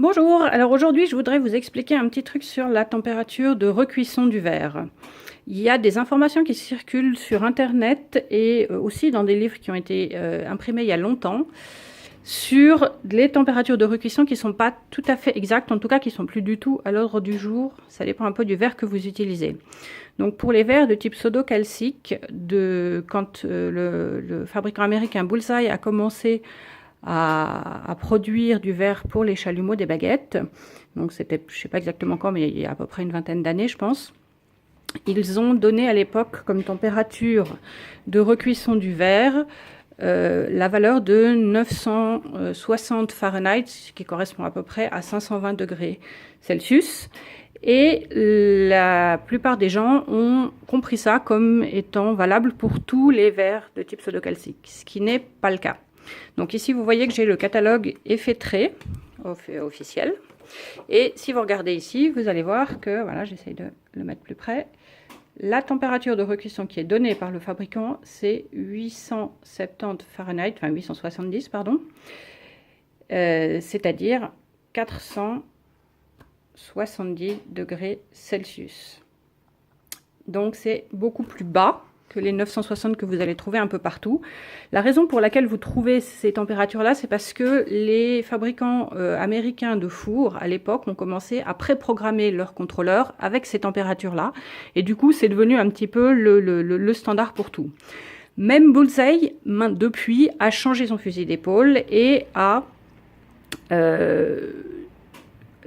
Bonjour, alors aujourd'hui je voudrais vous expliquer un petit truc sur la température de recuisson du verre. Il y a des informations qui circulent sur internet et aussi dans des livres qui ont été imprimés il y a longtemps sur les températures de recuisson qui ne sont pas tout à fait exactes, en tout cas qui ne sont plus du tout à l'ordre du jour. Ça dépend un peu du verre que vous utilisez. Donc pour les verres de type sodo-calcique, quand le fabricant américain Bullseye a commencé à produire du verre pour les chalumeaux des baguettes, donc c'était, je ne sais pas exactement quand, mais il y a à peu près une vingtaine d'années je pense, ils ont donné à l'époque comme température de recuisson du verre la valeur de 960 Fahrenheit, ce qui correspond à peu près à 520 degrés Celsius. Et la plupart des gens ont compris ça comme étant valable pour tous les verres de type sodo-calcique, ce qui n'est pas le cas. Donc ici, vous voyez que j'ai le catalogue effétré officiel. Et si vous regardez ici, vous allez voir que, voilà, j'essaye de le mettre plus près, la température de recuisson qui est donnée par le fabricant, c'est 870 Fahrenheit, enfin 870, pardon, c'est-à-dire 470 degrés Celsius. Donc c'est beaucoup plus bas que les 960 que vous allez trouver un peu partout. La raison pour laquelle vous trouvez ces températures-là, c'est parce que les fabricants américains de fours, à l'époque, ont commencé à préprogrammer leurs contrôleurs avec ces températures-là. Et du coup, c'est devenu un petit peu le standard pour tout. Même Bullseye, depuis, a changé son fusil d'épaule et a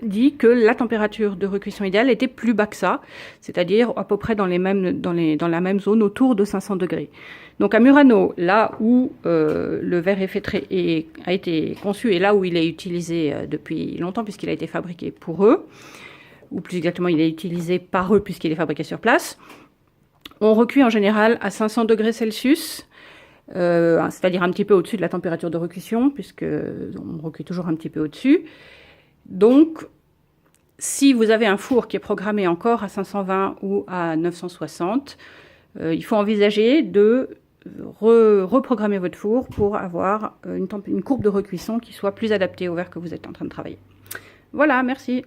dit que la température de recuisson idéale était plus bas que ça, c'est-à-dire à peu près dans la même zone, autour de 500 degrés. Donc à Murano, là où le verre effétré a été conçu et là où il est utilisé depuis longtemps puisqu'il a été fabriqué pour eux, ou plus exactement il est utilisé par eux puisqu'il est fabriqué sur place, on recuit en général à 500 degrés Celsius, c'est-à-dire un petit peu au-dessus de la température de recuisson, puisqu'on recuit toujours un petit peu au-dessus. Donc, si vous avez un four qui est programmé encore à 520 ou à 960, il faut envisager de reprogrammer votre four pour avoir une courbe de recuisson qui soit plus adaptée au verre que vous êtes en train de travailler. Voilà, merci.